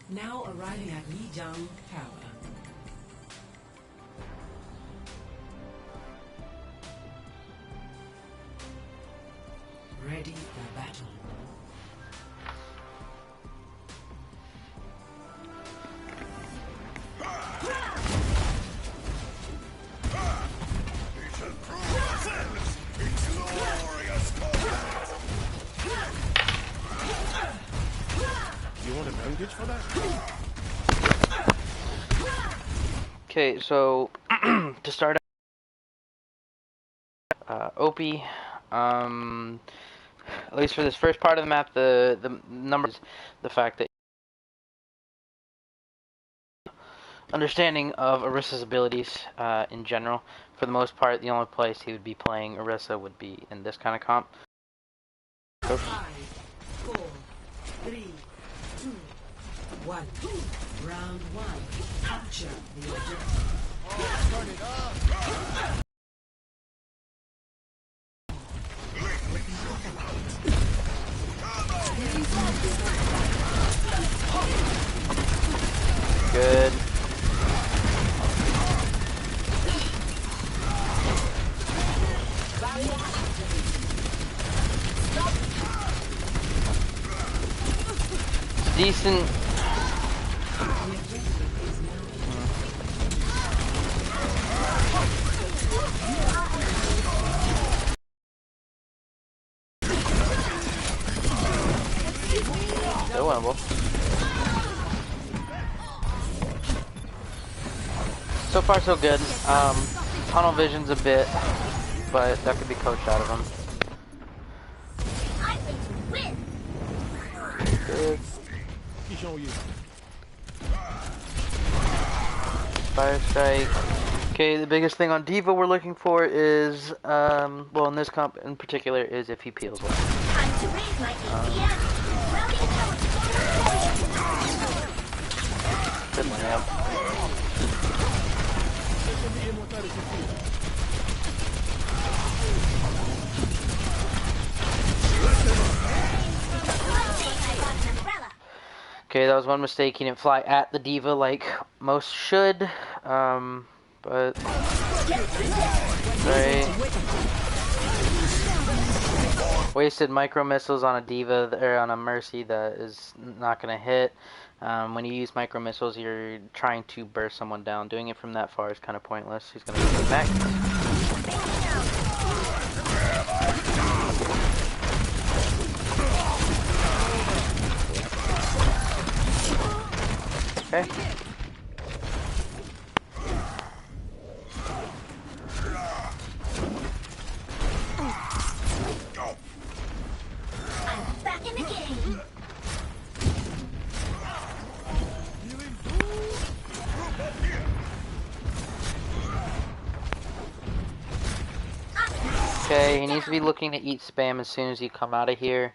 Now arriving at Lijiang Tower. Ready for battle. For that? Okay, so to start OP, at least for this first part of the map, the numbers, the fact that understanding of Orissa's abilities in general. For the most part, the only place he would be playing Orissa would be in this kind of comp. 5, 4, 3, 2, 1. Round 1. Capture the objective. Turn it up. Good. Decent. Still winnable. So far so good. Tunnel vision's a bit, but that could be coached out of him. Good. Fire strike. Okay, the biggest thing on D.Va we're looking for is, well, in this comp in particular, is if he peels well. Good layup. Okay, that was one mistake. He didn't fly at the D.Va like most should, but right. Wasted micro missiles on a D.Va or on a Mercy that is not gonna hit. When you use micro missiles, you're trying to burst someone down. Doing it from that far is kind of pointless. He's gonna get back. Okay. I'm back in the game. Okay, he needs to be looking to eat spam as soon as you come out of here.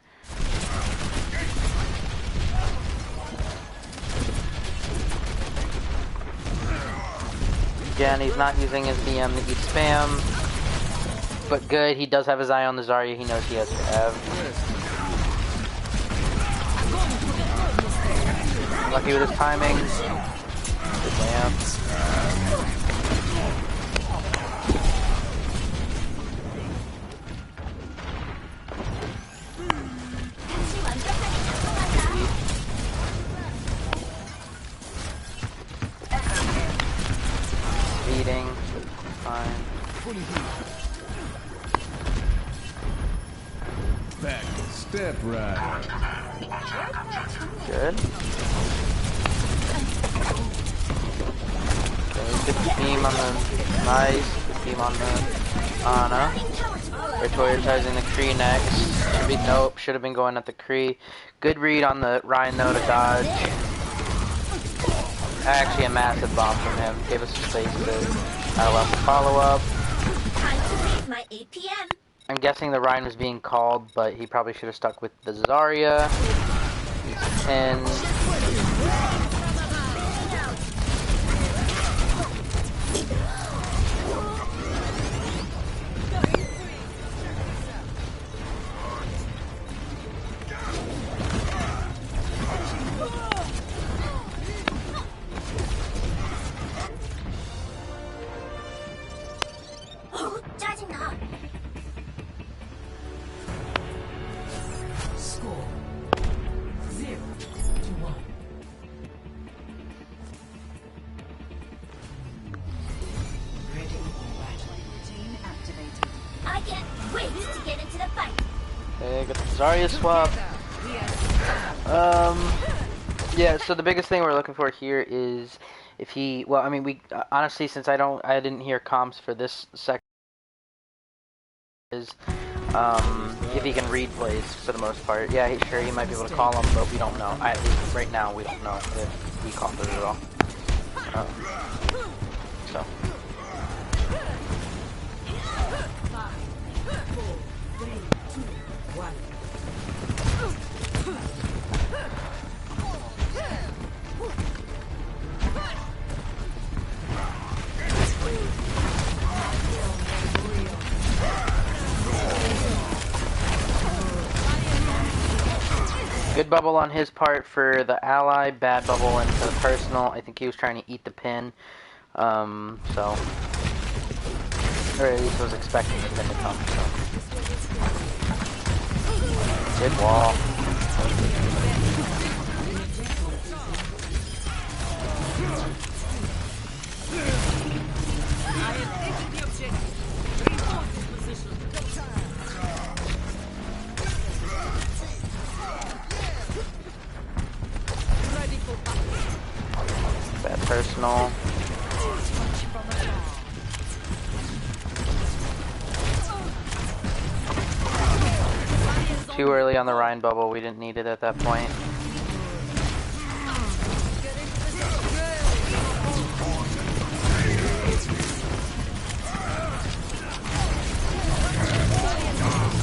Again, he's not using his BM to eat spam. But good, he does have his eye on the Zarya, he knows he has to have. Lucky with his timing. Good layup. Beating, fine. Back step right. Good. Okay, good team on the nice. Good team on the Ana. They're prioritizing the Kree next. Nope, should have been going at the Kree. Good read on the Ryan though to dodge. Actually, a massive bomb from him. Gave us some space to allow for follow-up. I'm guessing the Ryan was being called, but he probably should have stuck with the Zarya. He's 10. Wait to get into the fight. Okay, got the Zarya swap. Yeah, so the biggest thing we're looking for here is if he, well, I mean, we, honestly, since I didn't hear comms for this section, is, if he can read plays for the most part. Yeah, sure, he might be able to call them, but we don't know. At least right now, we don't know if he called it at all. So. 5, 4, 3, 2, 1. Good bubble on his part for the ally, bad bubble into the personal. I think he was trying to eat the pin. So. Or at least was expecting the pin to come, so. Good wall. Bad personal. Too early on the Rhine bubble, we didn't need it at that point.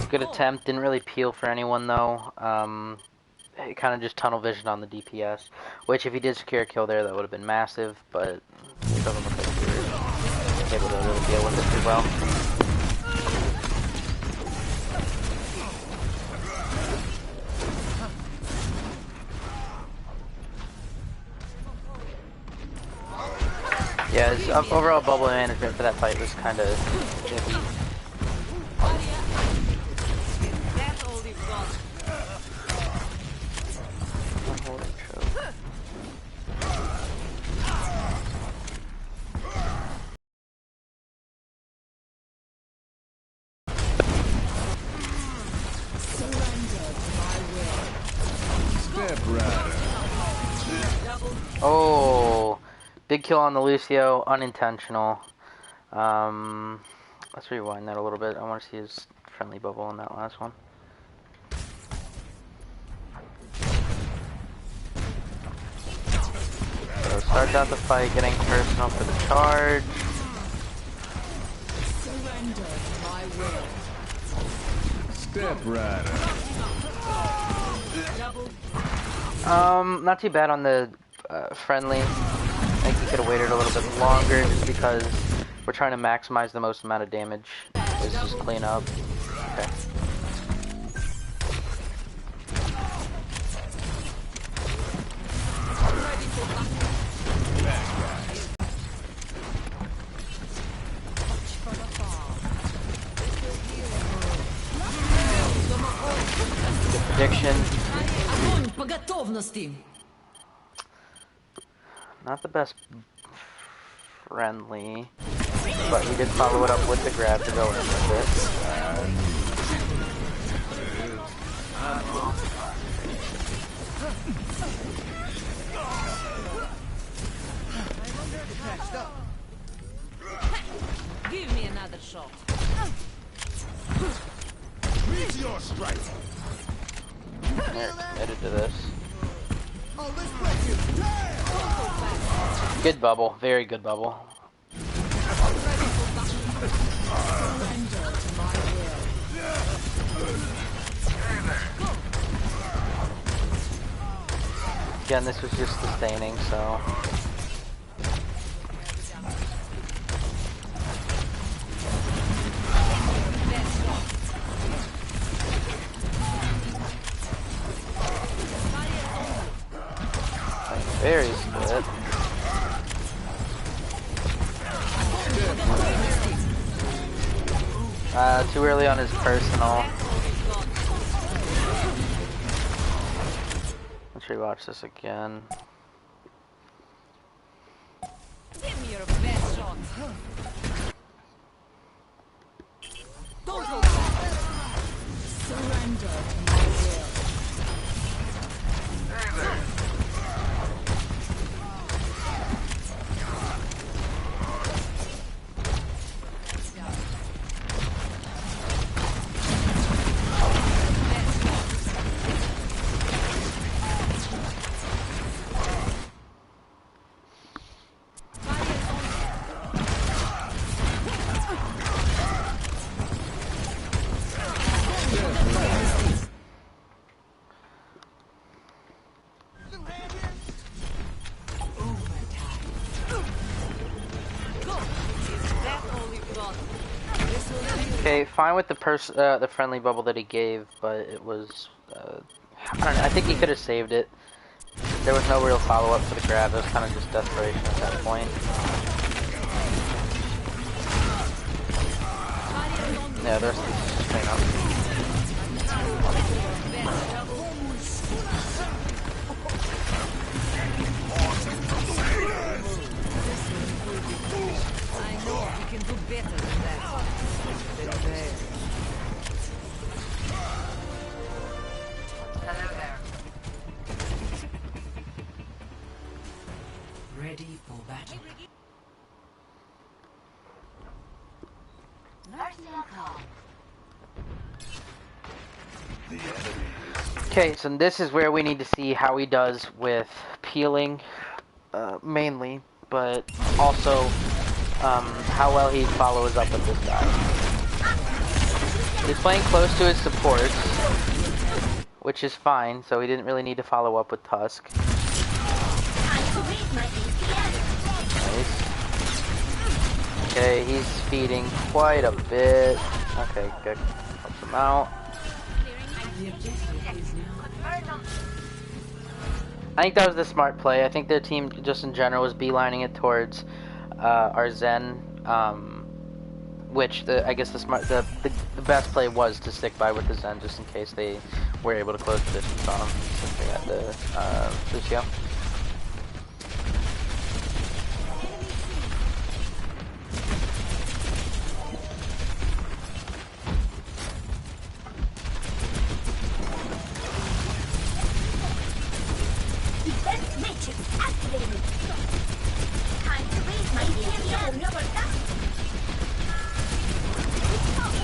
Good attempt, didn't really peel for anyone though. It kind of just tunnel vision on the DPS, which if he did secure a kill there, that would have been massive, but it doesn't look like he was able to really deal with it too well. Yeah, his overall bubble management for that fight was kind of iffy. Oh, big kill on the Lucio, unintentional. Let's rewind that a little bit. I want to see his friendly bubble in that last one. So starts out the fight getting personal for the charge. Step Rider. Not too bad on the friendly. I think he could have waited a little bit longer just because we're trying to maximize the most amount of damage. Let's just clean up. Okay. Good prediction. Not the best friendly, but he did follow it up with the grab to go in with it. Give me another shot. Meteor strike. They're committed to this. Good bubble, very good bubble. Again, this was just sustaining, so. Very split. Too early on his personal. Let's rewatch this again. Give me your best shot. Don't hold back. fine with the friendly bubble that he gave, but it was I don't know. I think he could have saved it. There was no real follow up for the grab. It was kind of just desperation at that point. Yeah, there's just clean up. I know we can do better than that. Hello there. Ready for battle. Okay, so this is where we need to see how he does with peeling, mainly, but also how well he follows up with this guy. He's playing close to his supports, which is fine, so he didn't really need to follow up with Tusk. Nice. Okay, he's feeding quite a bit. Okay, good. Helps him out. The objective is now. I think that was the smart play. I think their team, just in general, was beelining it towards our Zen, which I guess the best play was to stick by with the Zen just in case they were able to close the distance on him since they had the Lucio. Defense matrix activated. Time to raise my EMP number. Time to raise my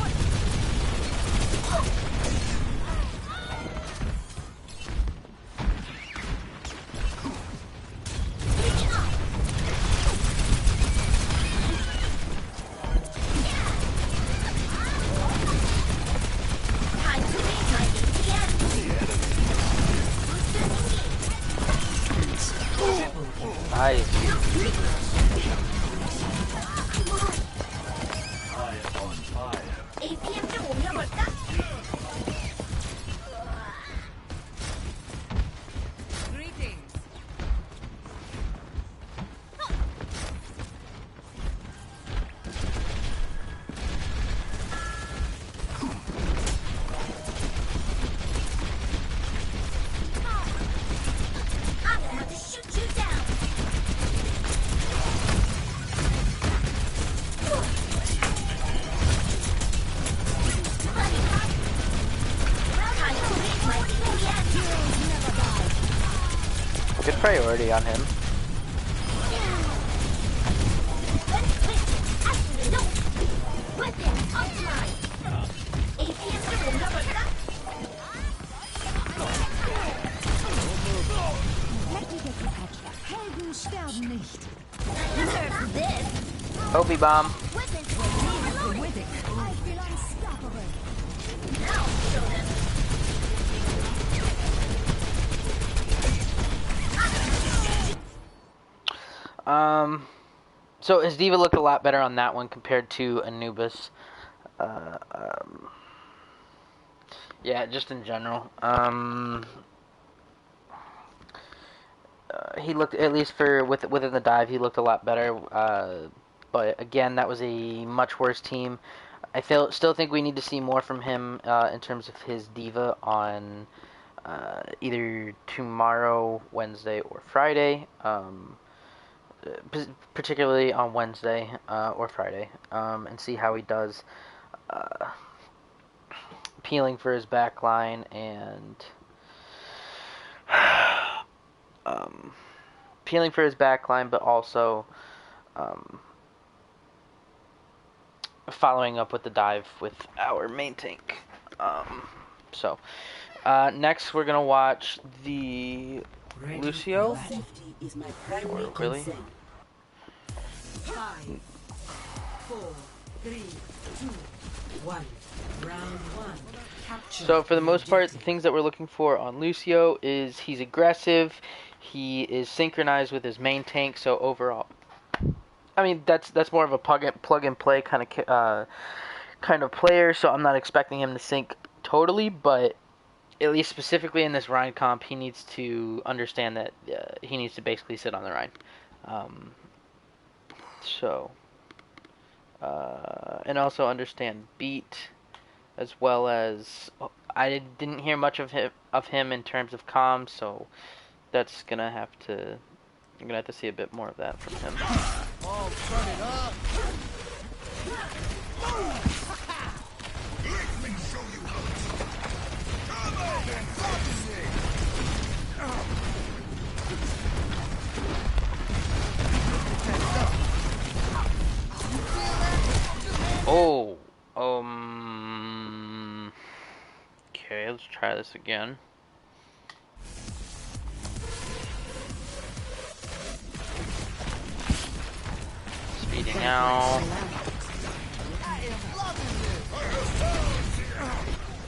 Nice. APM cho uống cho bật tắt. Greetings. I'm gonna have to shoot you down. Time to raise my EMP. Good priority on him. Weapon optimized. APM cho uống cho bật tắt. Helden sterben nicht. Deserve this. Obi bomb. Weapon I feel unstoppable. now. Show them. So his D.Va looked a lot better on that one compared to Anubis. Yeah, just in general. He looked, at least for within the dive, he looked a lot better. But again, that was a much worse team. I still think we need to see more from him in terms of his D.Va on either tomorrow, Wednesday, or Friday. Particularly on Wednesday or Friday, and see how he does peeling for his back line and peeling for his back line, but also following up with the dive with our main tank. Next we're gonna watch the Ready Lucio. for safety is my primary Really? concern. 5, 4, 3, 2, 1. Round 1. Capture. So for the most part, the things that we're looking for on Lucio is he's aggressive, he is synchronized with his main tank. So overall, I mean that's more of a plug and play kind of kind of player, so I'm not expecting him to sink totally, but at least specifically in this Rhine comp, he needs to understand that he needs to basically sit on the Rhine. And also understand beat, as well as I didn't hear much of him in terms of comms, so that's I'm gonna have to see a bit more of that from him. Oh, turn it up. Let me show you. Come on and fuck Oh, okay, let's try this again. Speeding out.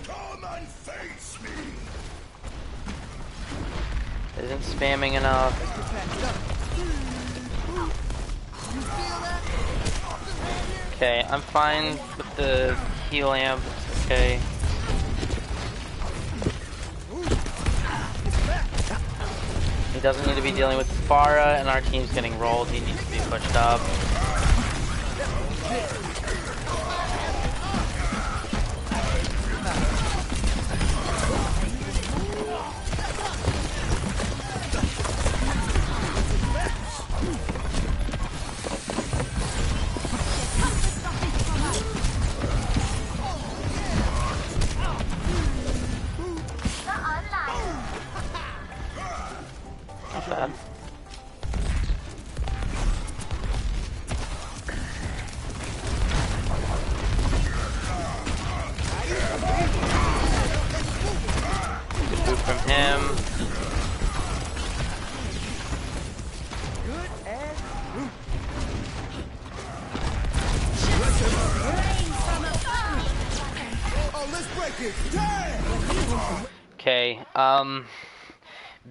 Come and face me. Isn't spamming enough. Okay, I'm fine with the heal amp. It's okay. He doesn't need to be dealing with Pharah, and our team's getting rolled. He needs to be pushed up. Not bad. Good move from him. Oh, let's break it. Damn. Okay,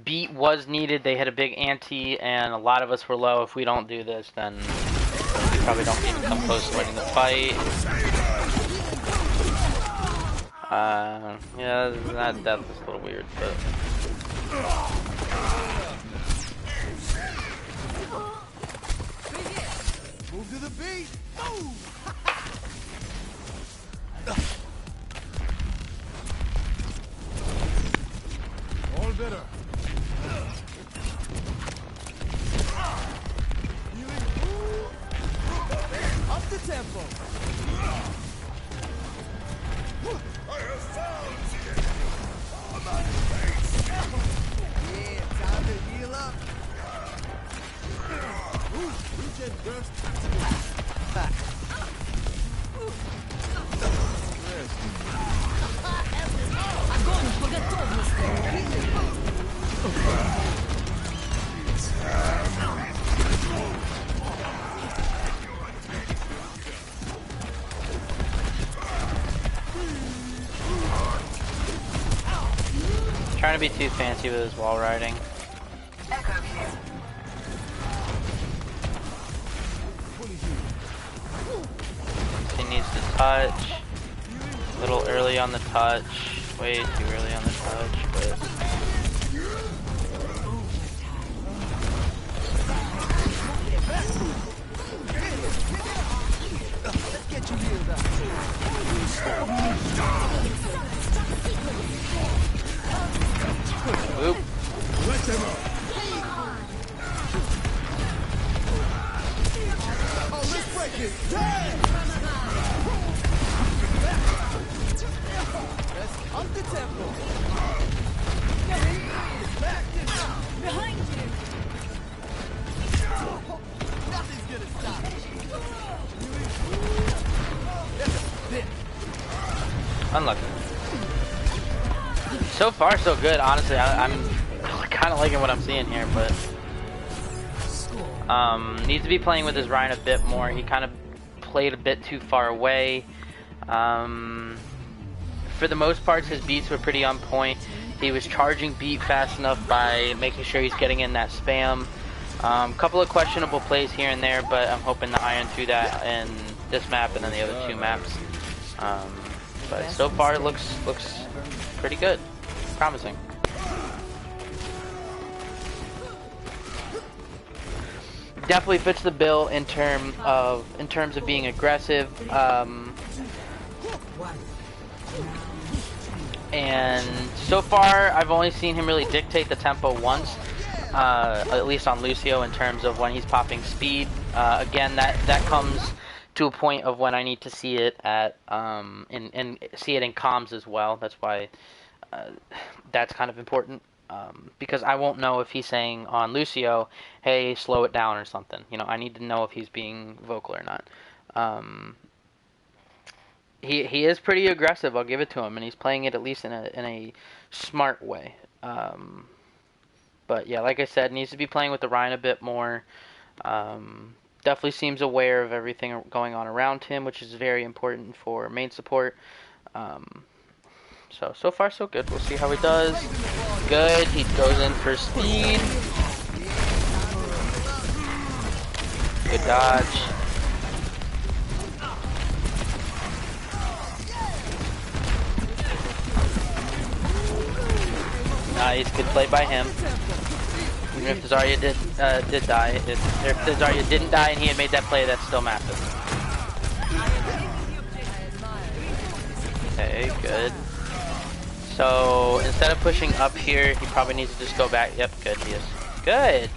beat was needed. They had a big ante, and a lot of us were low. If we don't do this, then we probably don't even come close to winning the fight. Yeah, that was a little weird, but... Move to the beat. Move. All better. Up the tempo. I have found you. I'm on face. Yeah, time to heal up. Regen burst Огонь по готовности! Trying to be too fancy with his wall riding. He needs to touch. A little early on the touch. Way too early on the touch, but... Get you healed up. Oop. Let them up. Oh, let's break it. Damn. Let's up the tempo. Behind you! Nothing's gonna stop it. Unlucky. So far, so good. Honestly, I'm kind of liking what I'm seeing here, but needs to be playing with his Rhine a bit more. He kind of played a bit too far away. For the most part, his beats were pretty on point. He was charging beat fast enough by making sure he's getting in that spam. Couple of questionable plays here and there, but I'm hoping to iron through that in this map and then the other two maps. But so far it looks pretty good, promising. Definitely fits the bill in terms of being aggressive, and so far I've only seen him really dictate the tempo once, at least on Lucio, in terms of when he's popping speed. Again, that comes to a point of when I need to see it at and see it in comms as well. That's why that's kind of important. Because I won't know if he's saying on Lucio, hey, slow it down or something. You know, I need to know if he's being vocal or not. He is pretty aggressive, I'll give it to him, and he's playing it at least in a smart way. But yeah, like I said, needs to be playing with the Rhine a bit more. Definitely seems aware of everything going on around him, which is very important for main support. So far so good. We'll see how he does. Good. He goes in for speed. Good dodge. Nice. Good play by him. Even if the Zarya did die, if the Zarya didn't die and he had made that play, that's still massive. Okay, good. So instead of pushing up here, he probably needs to just go back. Yep, good. He is good.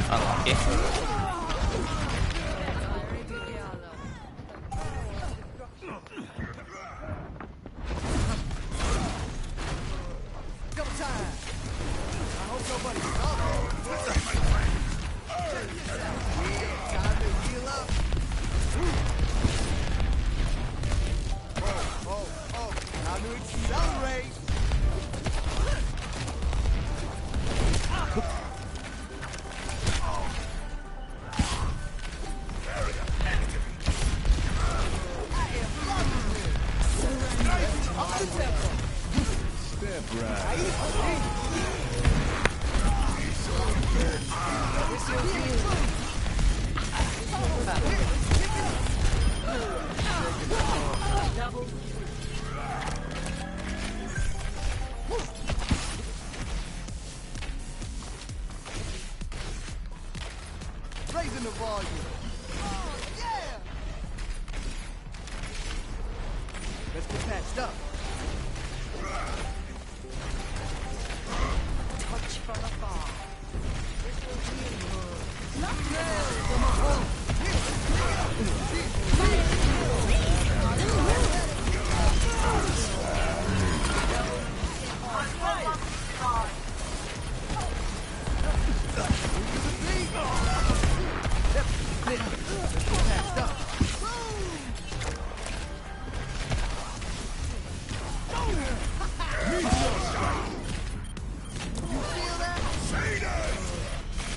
Unlucky. Raising the volume. Oh, yeah! Let's get patched up. Touch from afar.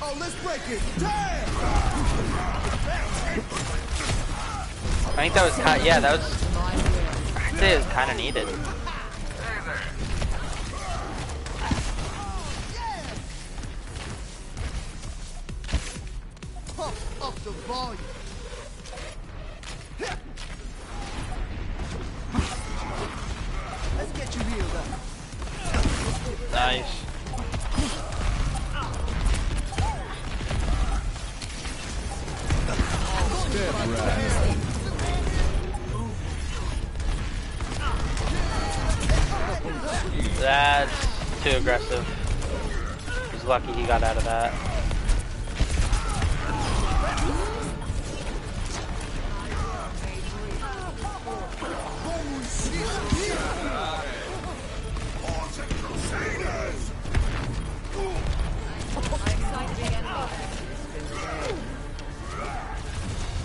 Oh, let's break it. Damn! I think that was kind. Yeah, that was. I'd say it was kind of needed. Pump up the volume. Let's get you healed up. Nice. That's too aggressive. He's lucky he got out of that.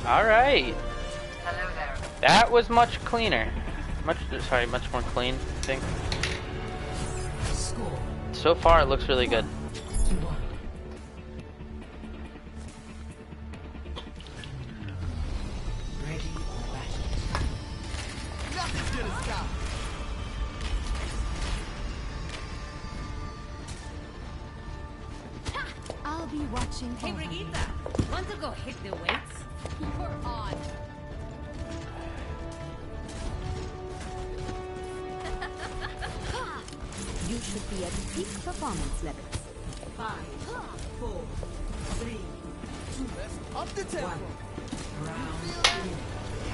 Alright. Hello there. That was much cleaner. Much more clean, I think. Score So far it looks really good. 1. Hey, Brigitte, want to go hit the weights? You're on. You should be at peak performance levels. 5, 4, 3, 2, Up the tempo. 1. Round 3.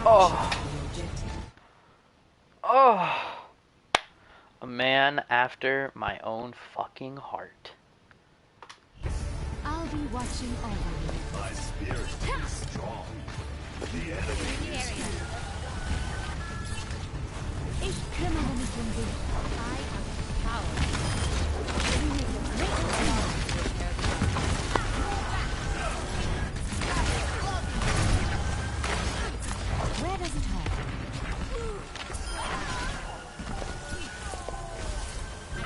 Oh. Capture the objective. Oh. A man after my own fucking heart. I'll be watching over you. My spirit is strong. The enemy is here. Ich kümmere mich um dich. I have power. Where does it hurt?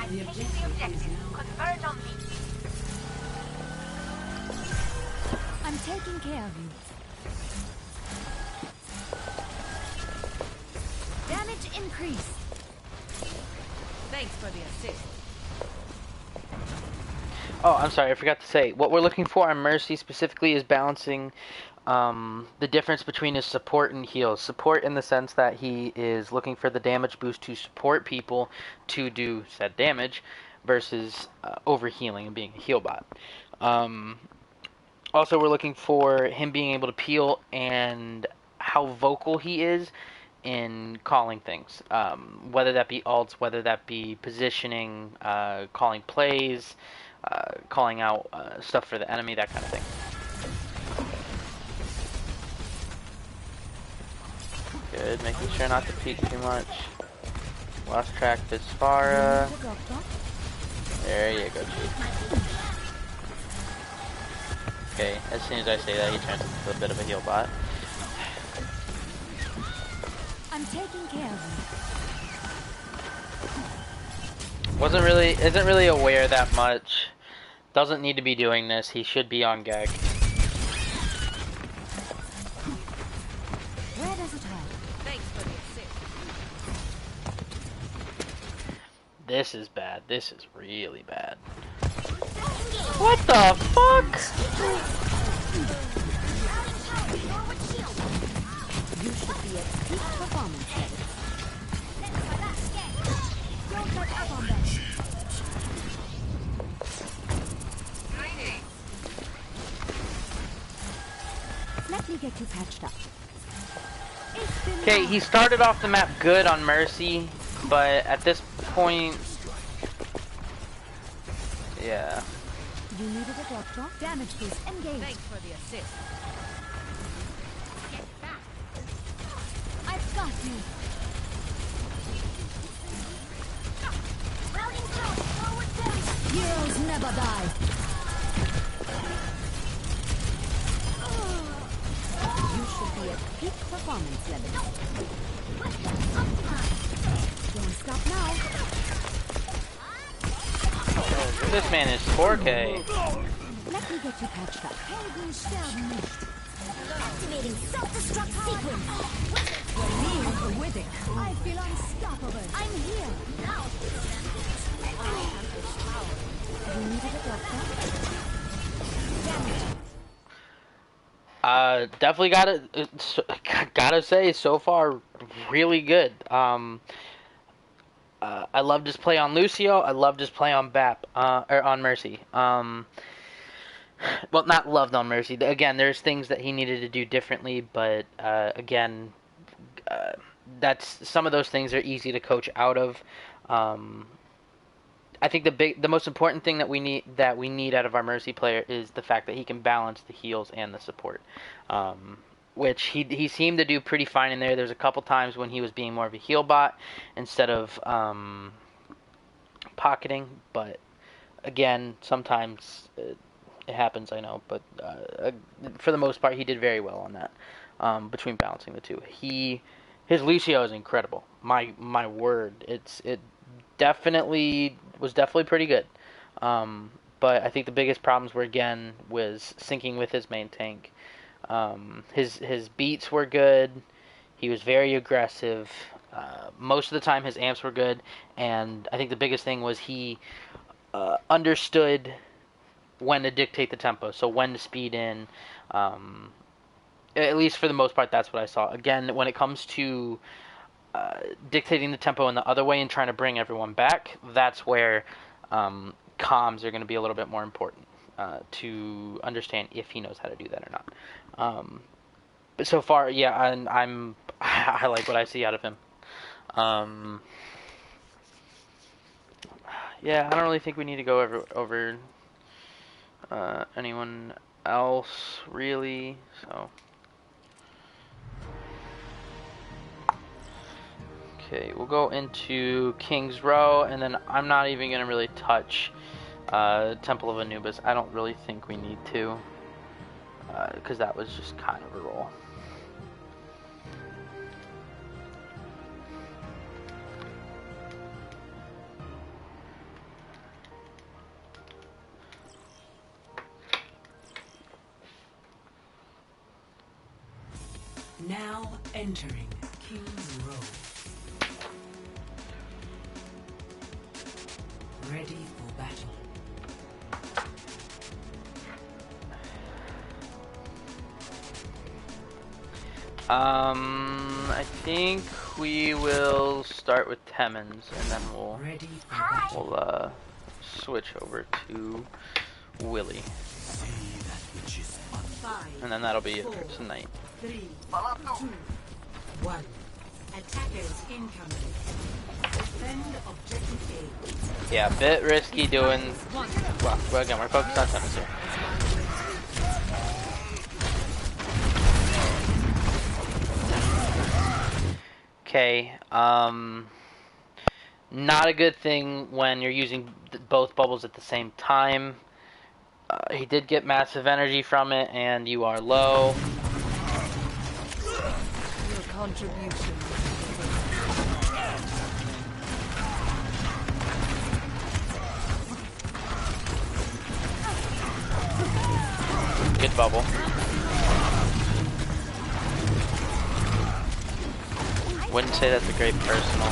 The objective is now Converge on me. I'm taking care of you. Damage increase. Thanks for the assist. Oh, I'm sorry, I forgot to say. What we're looking for on Mercy specifically is balancing the difference between his support and heals. Support in the sense that he is looking for the damage boost to support people to do said damage versus overhealing and being a heal bot. Also, we're looking for him being able to peel and how vocal he is in calling things. Whether that be ults, whether that be positioning, calling plays, calling out stuff for the enemy, that kind of thing. Good, making sure not to peek too much. Lost track of Spara. There you go, Chief. Okay, as soon as I say that, he turns into a bit of a heal bot. I'm taking care of Isn't really aware that much. Doesn't need to be doing this. He should be on gag. you. Where does it hurt? Thanks for the assist. This is bad. This is really bad. What the fuck? You should be at peak performance levels. Don't let up on them. Let me get you patched up. Okay, he started off the map good on Mercy, but at this point, yeah. You needed a doctor? Damage boost engaged. Thanks for the assist. I've got you. Heroes never die. You should be at peak performance level. Don't stop now. Oh, this man is 4K. Let me get you patched up. Helden sterben nicht. Activating self-destruct sequence. I feel unstoppable. I'm here. Now. You needed a doctor? Damage. Definitely gotta say, so far, really good. I loved his play on Lucio. I loved his play on Bap, or on Mercy. Well, not loved on Mercy. Again, there's things that he needed to do differently, but again, that's some of those things are easy to coach out of. I think the most important thing that we need out of our Mercy player is the fact that he can balance the heals and the support, which he seemed to do pretty fine in there. There's a couple times when he was being more of a heal bot instead of pocketing, but again, sometimes it happens, I know, but for the most part, he did very well on that, between balancing the two. His Lucio is incredible. My word, it was definitely pretty good. But I think the biggest problems was syncing with his main tank. His beats were good. He was very aggressive. Most of the time his amps were good, and I think the biggest thing was he understood when to dictate the tempo, so when to speed in. At least for the most part, that's what I saw. Again, when it comes to dictating the tempo in the other way and trying to bring everyone back, that's where comms are going to be a little bit more important to understand if he knows how to do that or not. But so far, yeah, I like what I see out of him. Yeah, I don't really think we need to go over anyone else, really, so. Okay, we'll go into King's Row, and then I'm not even going to really touch Temple of Anubis. I don't really think we need to, because that was just kind of a roll. Now entering King's Row. Ready for battle. I think we will start with Temens, and then we'll switch over to Willie, and then that'll be it for tonight. 3, 2, 1. Attackers incoming. Defend objective A. Yeah, a bit risky doing. Well, again, we're focused on Temens here. Okay, not a good thing when you're using both bubbles at the same time. He did get massive energy from it, and you are low. Your contribution. Good bubble. Wouldn't say that's a great personal.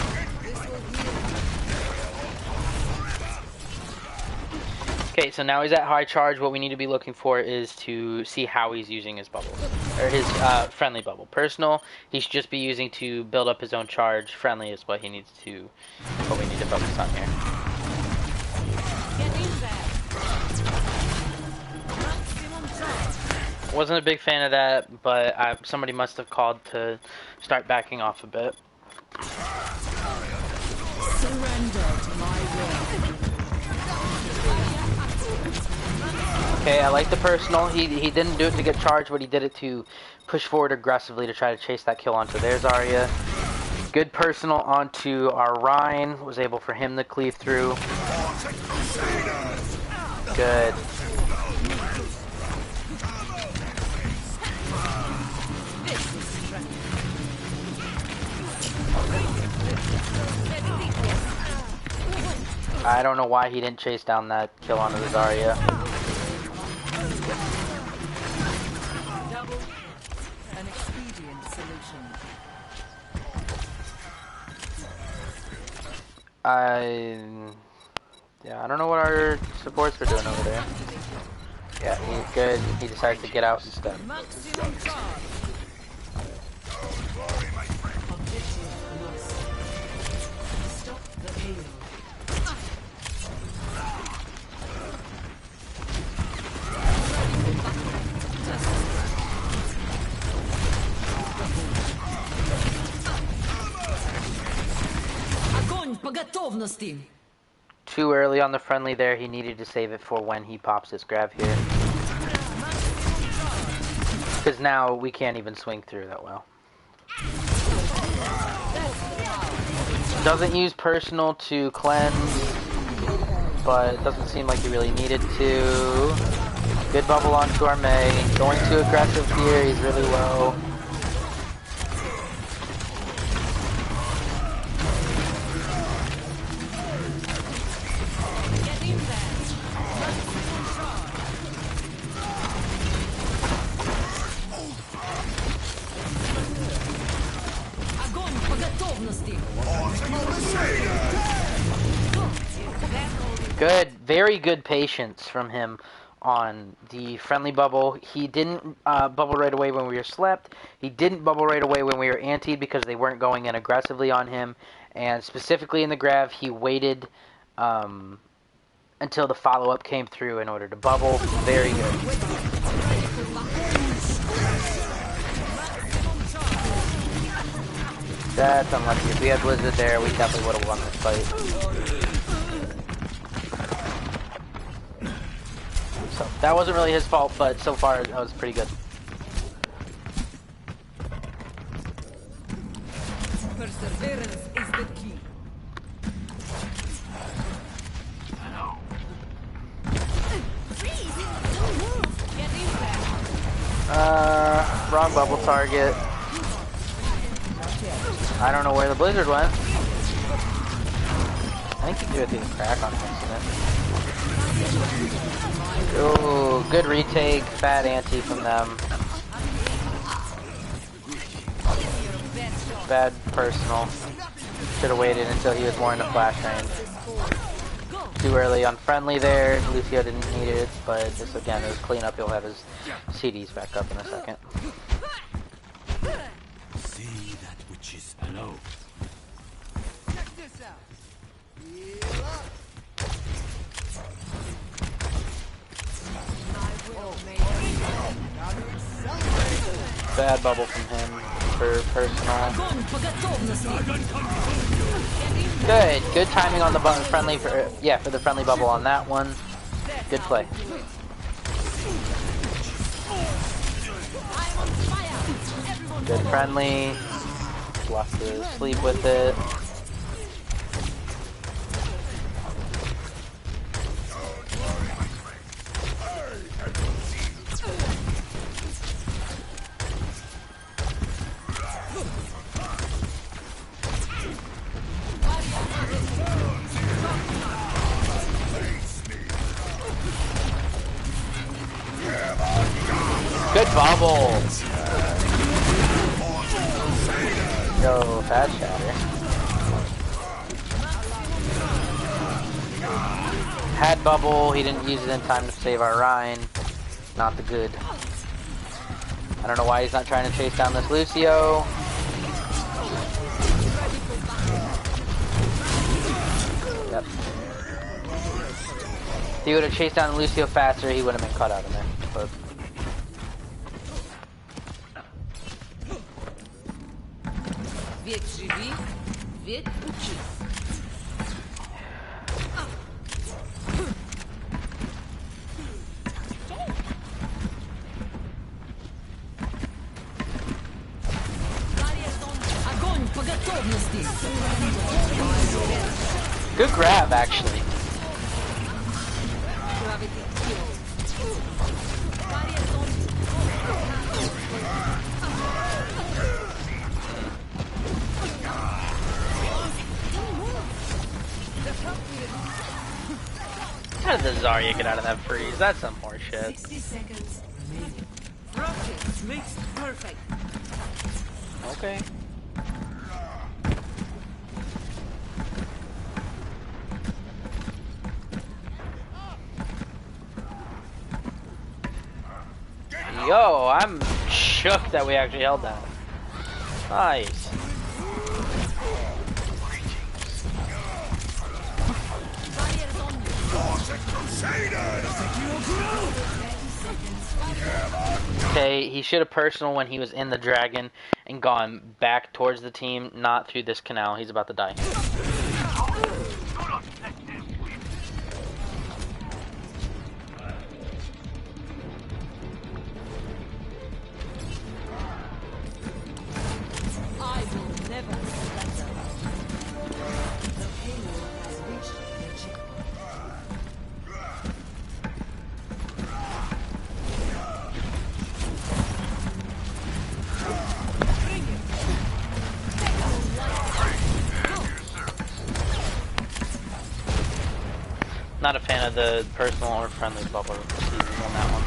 Okay, so now he's at high charge. What we need to be looking for is to see how he's using his bubbles, or his friendly bubble. Personal, he should just be using to build up his own charge. Friendly is what we need to focus on here. Wasn't a big fan of that, but somebody must have called to start backing off a bit. Surrender to my will. Okay, I like the personal. He didn't do it to get charged, but he did it to push forward aggressively to try to chase that kill onto their Zarya. Good personal onto our Rhine. Was able for him to cleave through. Good. I don't know why he didn't chase down that kill onto the Zarya. An expedient solution. I don't know what our supports were doing over there. Yeah, he's good. He decides to get out instead. Maximum charge. Objective lost. Stop the payload. Огонь по готовности. Too early on the friendly there. He needed to save it for when he pops his grab here. Because now we can't even swing through that well. Doesn't use personal to cleanse, but it doesn't seem like he really needed to. Good bubble onto our Mei. Going too aggressive here. He's really low. Огонь по готовности. Good, very good patience from him on the friendly bubble. He didn't bubble right away when we were slept. He didn't bubble right away when we were antied because they weren't going in aggressively on him. And specifically in the grav, he waited until the follow-up came through in order to bubble. Very good. That's unlucky. If we had Blizzard there, we definitely would have won this fight. So, that wasn't really his fault, but so far, that was pretty good. Perseverance is the key. Wrong bubble target. I don't know where the Blizzard went. I think he threw it through the crack on accident. Ooh, good retake. Bad anti from them. Bad personal. Should have waited until he was more in the flash range. Too early on friendly there. Lucio didn't need it, but just again, it was clean up. He'll have his CDs back up in a second. See that which is below. Check this out. Heal up. Gotta accelerate. Bad bubble from him for personal. Good timing on the friendly for the friendly bubble on that one. Good play. Good friendly. Left to sleep with it. Good bubble. Yo, Fat Shatter. Had bubble, he didn't use it in time to save our Rhine. Not the good. I don't know why he's not trying to chase down this Lucio. Yep. If he would have chased down Lucio faster, he would have been cut out of there. But Ведь живи, ведь учись. Огонь по готовности. good grab, actually. How did the Zarya get out of that freeze? That's some more shit. 60 seconds remaining. Rocket makes perfect. Okay. Yo, I'm shook that we actually held that. Nice. Okay, he should have personal when he was in the dragon and gone back towards the team, not through this canal. He's about to die. I will never surrender. The payload has reached their checkpoint. Not a fan of the personal or friendly bubble seasons on that one.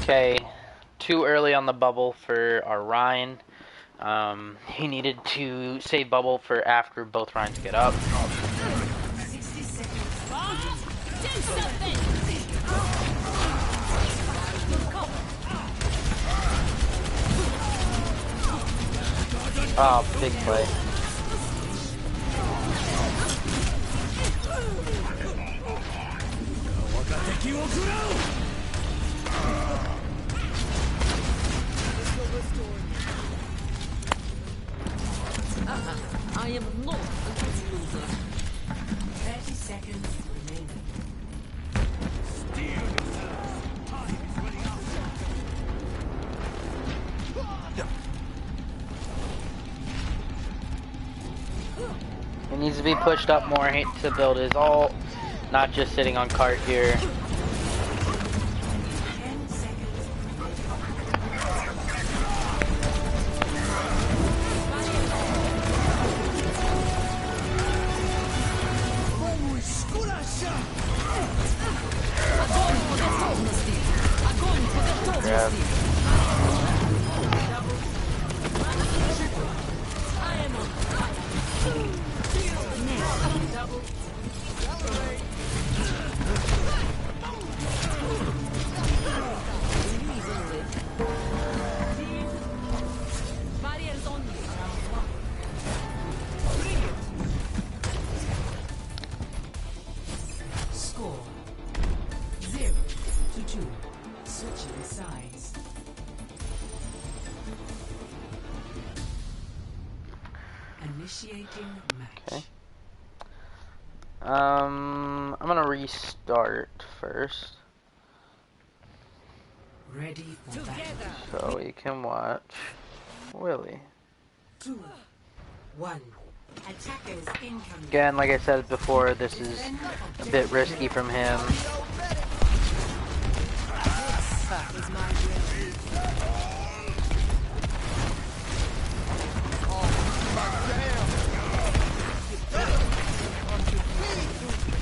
Okay, too early on the bubble for our Rhine. He needed to save bubble for after both Rhines get up. 60 seconds. Do something! Oh, big play. I am not a good loser. 30 seconds remaining. He needs to be pushed up more to build his ult, not just sitting on cart here. 10 seconds. Ogni sculascia! Grab. Barriers on you. Score 0-2. Switching sides. Initiating match. Okay. I'm gonna restart first, Ready for battle. so we can watch Willie. 2, 1. Attackers incoming. Again, like I said before, this is a bit risky from him. Is my will.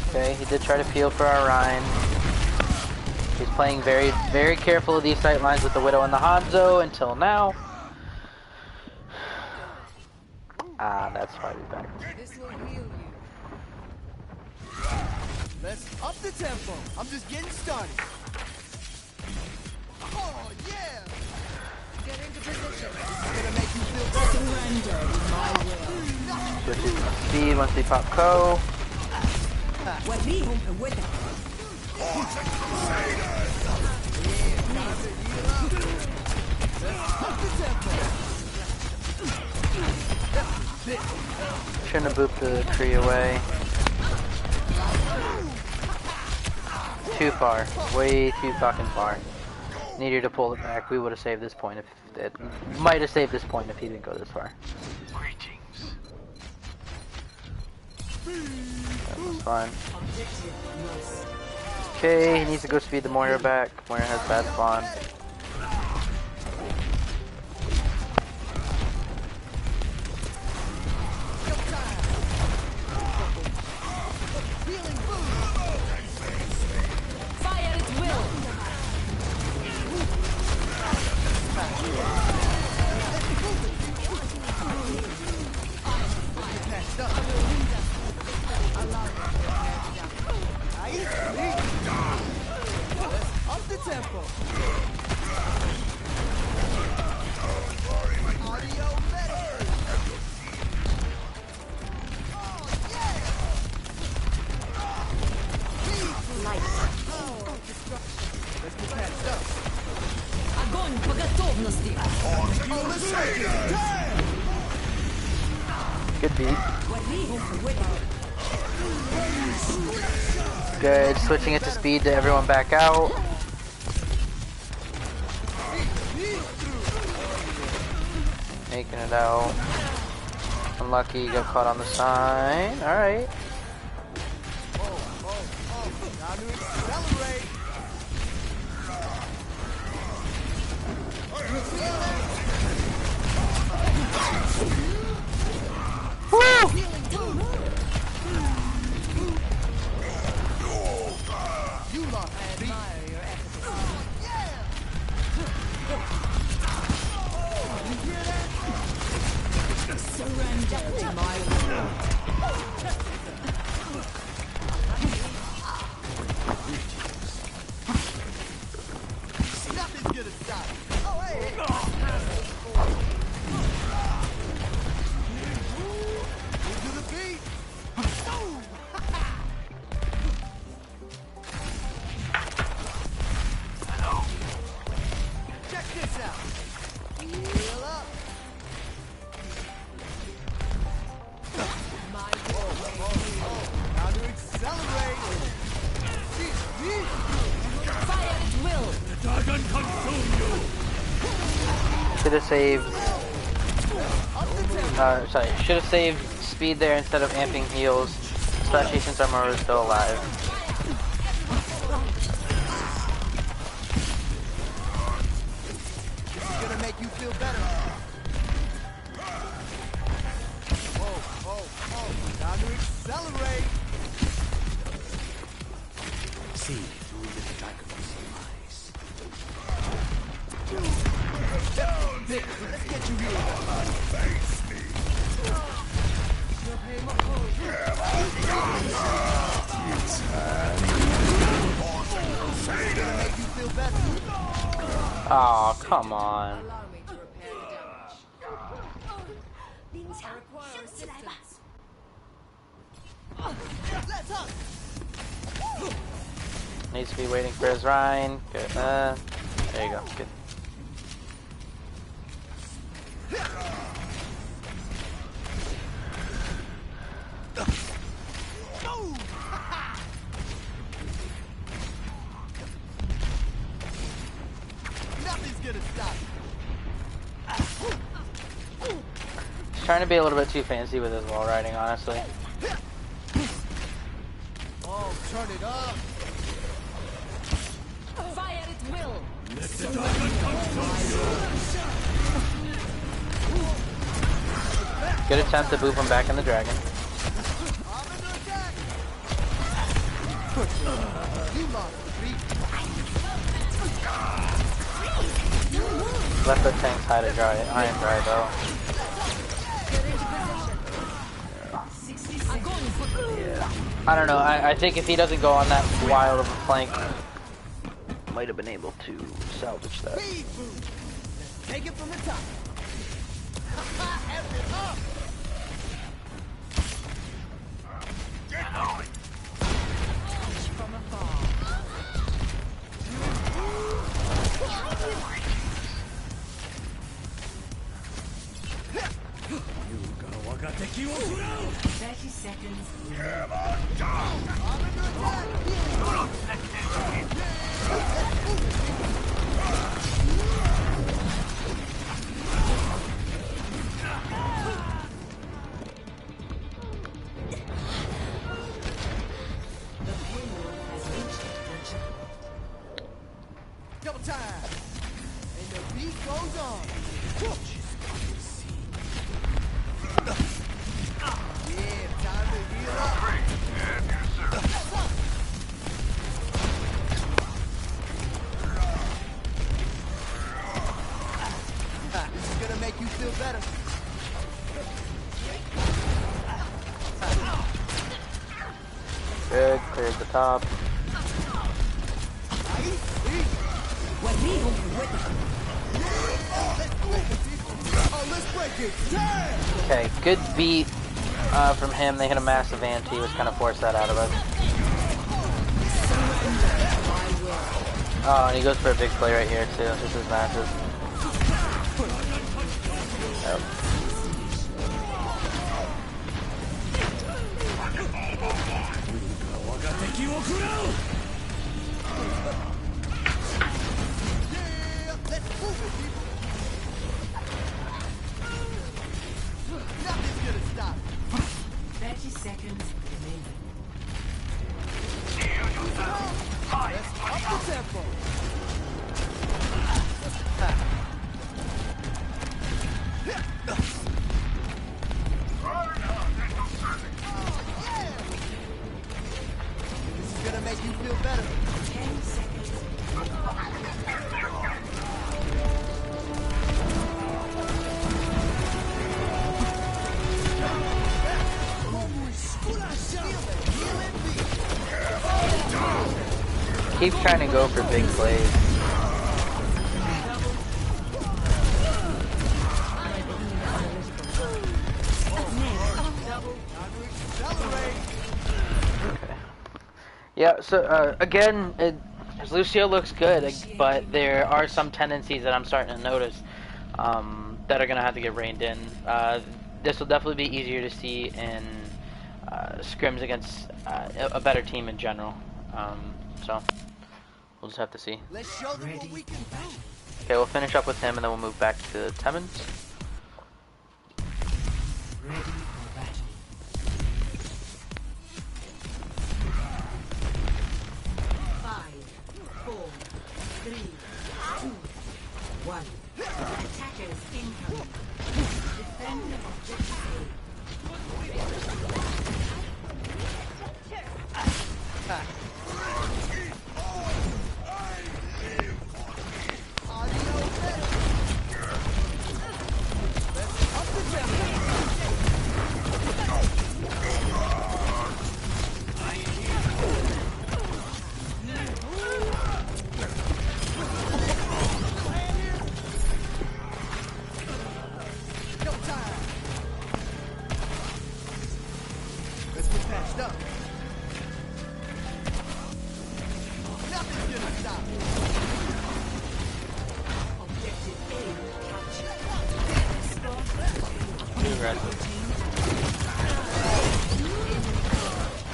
Okay, he did try to peel for our Rhine. He's playing very, very careful of these sight lines with the Widow and the Hanzo until now. Ah, that's why we back. This will heal you. Let's up the tempo. I'm just getting started. Oh, yeah! Get into position. This is gonna make you feel better. Surrender to my will. Switches to speed once we pop Ko. Shouldn't have booped the tree away. Too far. Way too fucking far. Needed to pull it back. We would have saved this point if it might have saved this point if he didn't go this far. That was fine. Okay, he needs to go speed the Moira back. Moira has bad spawn. Fire at will. Up the tempo. Audio better. Oh, yeah! Let's get patched up. Огонь по готовности. Good beat. Good. Switching it to speed to everyone back out. Making it out. Unlucky, got caught on the sign. Alright. Time to accelerate. You lost, I admire your efficacy. Nothing's gonna stop me. Oh, hey, hey. Into the beat. Boom. Check this out. Heal up. Now to accelerate. Fire at will. Should have saved. Sorry, should have saved speed there instead of amping heals, especially since our Moro is still alive. This is gonna make you feel better. Oh. Now to accelerate. See through the darkness of eyes. Vic, let's get you healed up. Face me. It's gonna make you feel better. Oh, come on. Allow me to repair the damage. Let's up. Needs to be waiting for his Rhine. Good. There you go. Good. Nothing's gonna stop me. He's trying to be a little bit too fancy with his wall riding, honestly. Oh, turn it up. Fire at will. Good attempt to boop him back in the dragon. I'm under attack. You lost the beat. Let the tanks hide a dry iron dry though. Yeah. I don't know. I think if he doesn't go on that wild of a flank, might have been able to salvage that. Speed boost. Let's take it from the top. F it up. From afar. Double time. And the beat goes on. Yeah, time to heal up. This is gonna make you feel better. Good, cleared the top. Let's break it. Yeah. Okay, good beat from him. They hit a massive anti, was kind of forced that out of us. Oh, and he goes for a big play right here too. This is massive. Yep. Yeah, let's move it, people. Nothing's gonna stop. 30 seconds remaining. Let's up the tempo. This is gonna make you feel better. 10 seconds. Keep trying to go for big plays. Yeah, so again, Lucio looks good, but there are some tendencies that I'm starting to notice that are going to have to get reined in. This will definitely be easier to see in scrims against a better team in general. So we'll just have to see. Let's show them what we can do. Okay, we'll finish up with him and then we'll move back to Temmons. Ready for battle. Five, four, three, two, one. Attackers incoming. Defend objective Let's get patched up. Nothing's gonna stop. Objective A captured.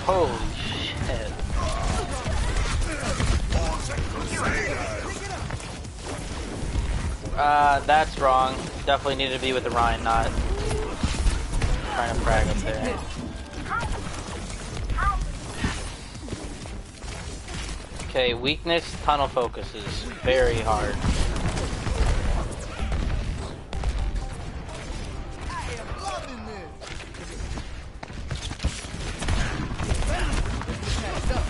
Holy shit. That's wrong. Definitely needed to be with the Rhine, not trying to frag up there. Okay, weakness, tunnel focus is very hard. I am loving this. Patched up.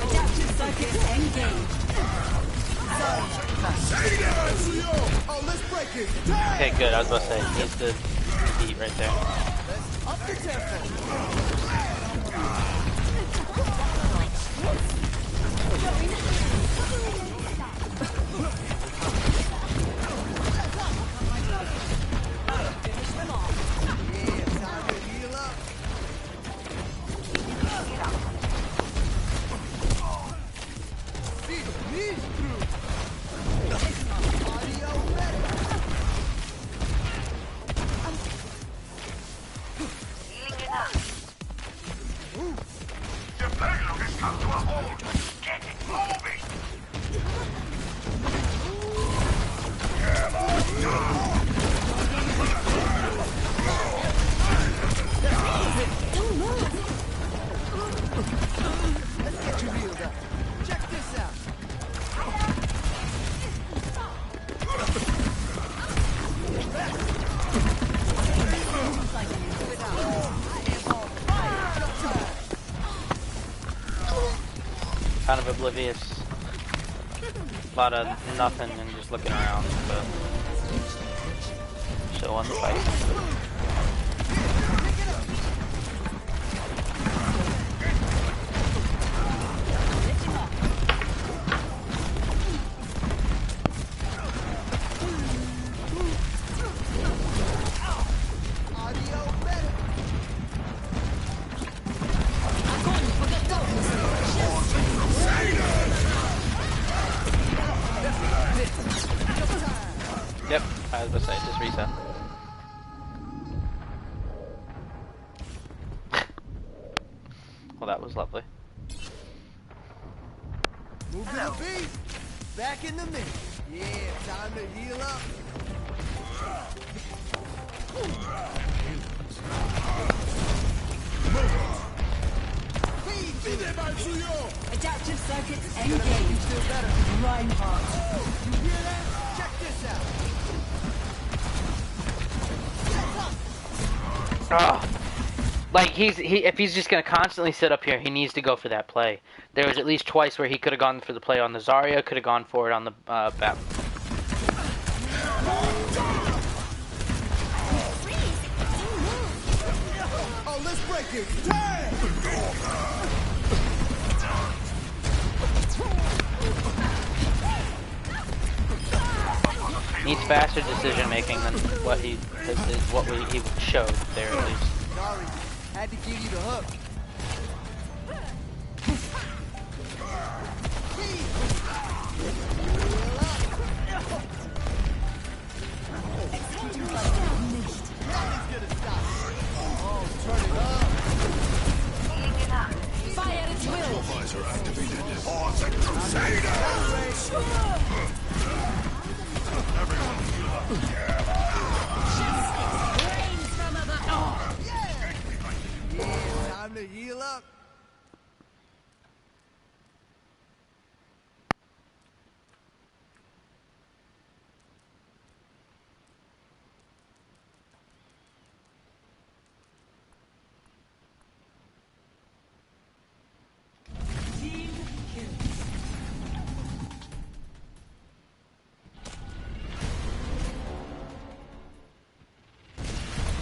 Adaptive circuits engaged. Oh, let's break it. Okay, good. I was about to say, he's the beat right there. Up the tempo. Yeah, time to heal up. See the knees through. Audio better. Let's get you healed up. Check this out. Kind of oblivious. A lot of nothing and just looking around, but still on the fight. Audio better. Yep, I was about to say, just reset. Well, that was lovely. Move to the beat. Back in the mix. Yeah, time to heal up. Adaptive circuits engaged. Reinhardt. You hear that? Check this out. Ah, like if he's just gonna constantly sit up here, he needs to go for that play. There was at least twice where he could have gone for the play on the Zarya, could have gone for it on the Bat. Oh, let's break it. Damn! Needs faster decision making than what he showed there at least. Sorry, had to give you the hook. Time to heal up.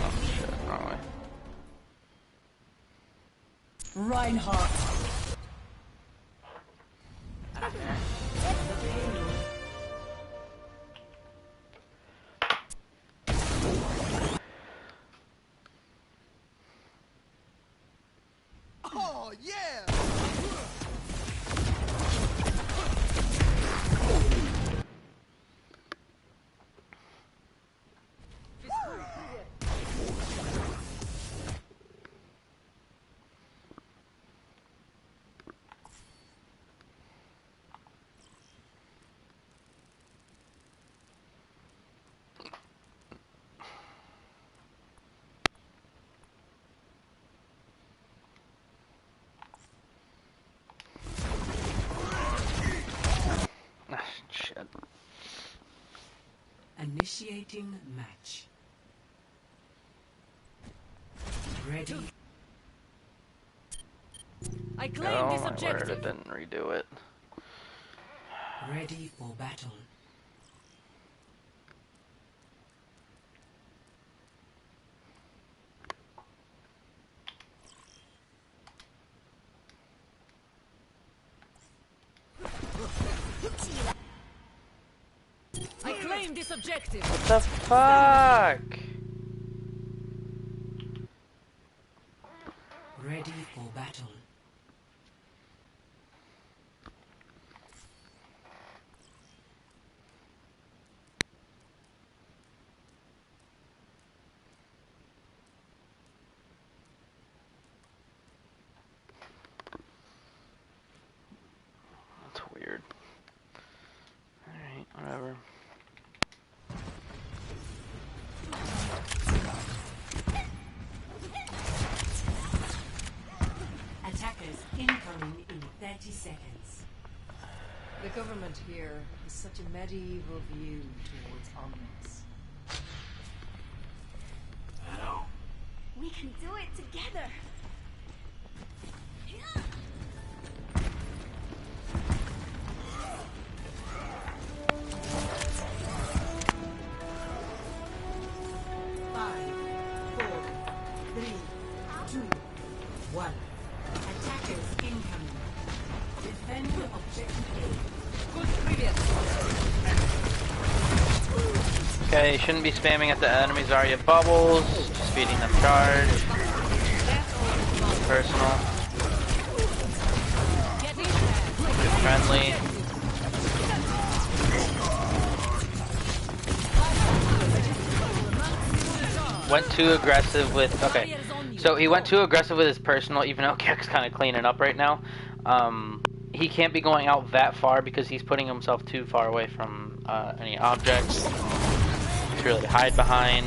Oh shit, wrong way. Reinhardt. Oh, yeah! Ah, shit. Initiating match. Ready. I claim Oh this my word, objective. it didn't redo it. Ready for battle. I claim this objective. What the fuck? Ready for battle. That's weird. Alright, whatever. Attackers incoming in 30 seconds. The government here has such a medieval view towards omnics. We can do it together. 5, 4, 3, 2, 1. Attackers incoming. Defend objective A. Good previous. Okay, shouldn't be spamming at the enemy's Zarya bubbles. Just feeding them charge. Personal. Get in there. Good friendly. Went too aggressive with... Okay. So he went too aggressive with his personal, even though Gek's kind of cleaning up right now. He can't be going out that far because he's putting himself too far away from any objects. To really hide behind.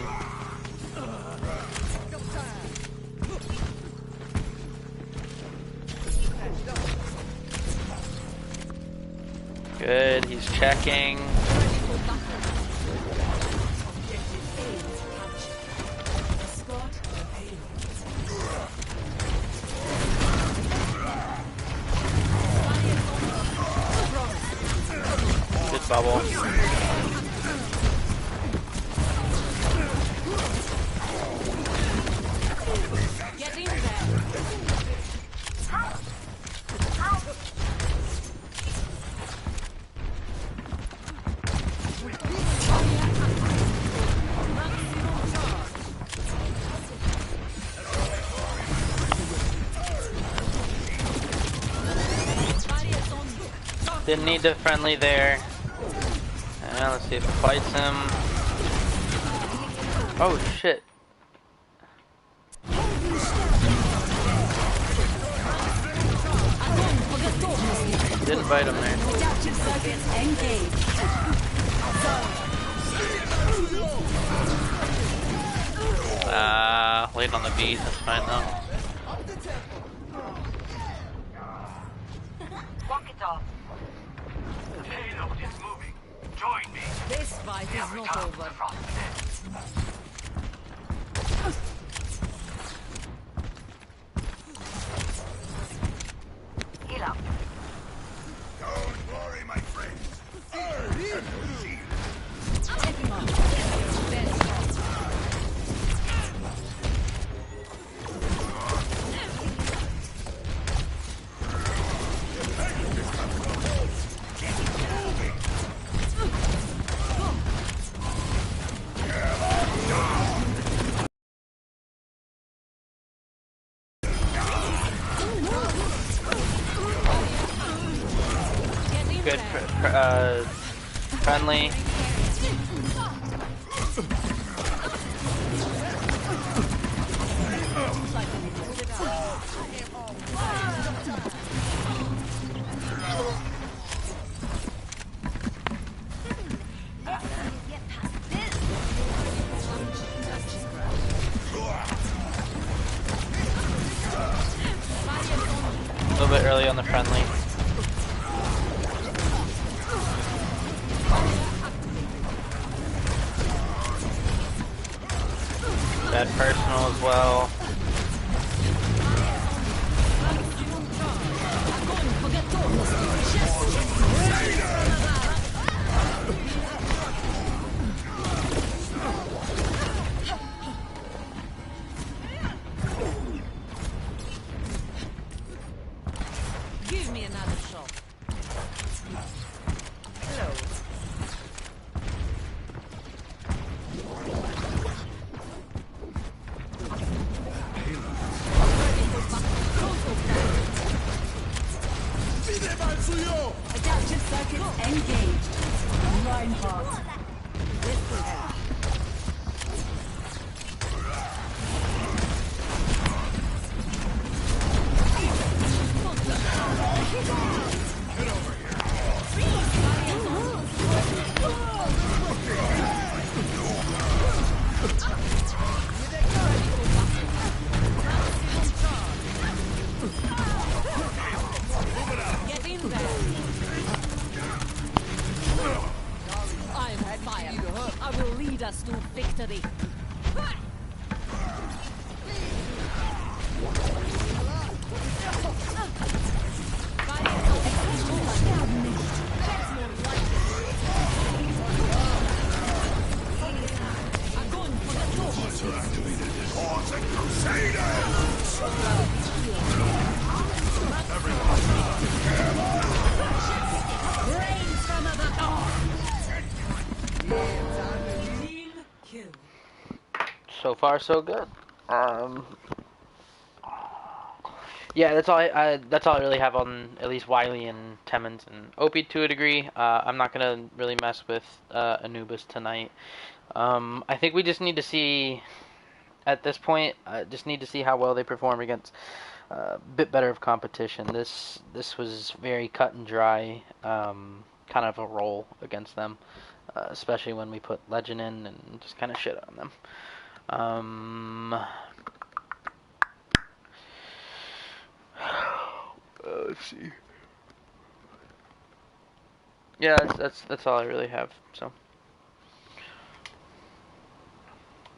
Good, he's checking. Good bubble. Get in there. Didn't need the friendly there. Let's see if it fights him. Oh shit. Didn't bite him there. Adaptive circuits engaged. Late on the beat, that's fine though. Walk it off. The payload is moving. Join me. This fight is not over. Heal up. Don't worry, my friends. I am your shield. Good friendly. A little bit early on the friendly. Bad personal as well. Give me another shot. Hello. Adaptive circuits engaged. Reinhardt. Get in there. I'm fire. I will lead us to victory. Team kill. So far, so good. Yeah, that's all. That's all I really have on at least Wily and Temmons and Opie to a degree. I'm not gonna really mess with Anubis tonight. I think we just need to see. At this point, just need to see how well they perform against a bit better of competition. This was very cut and dry, kind of a roll against them, especially when we put Legend in and just kind of shit on them. Let's see. Yeah, that's all I really have. So.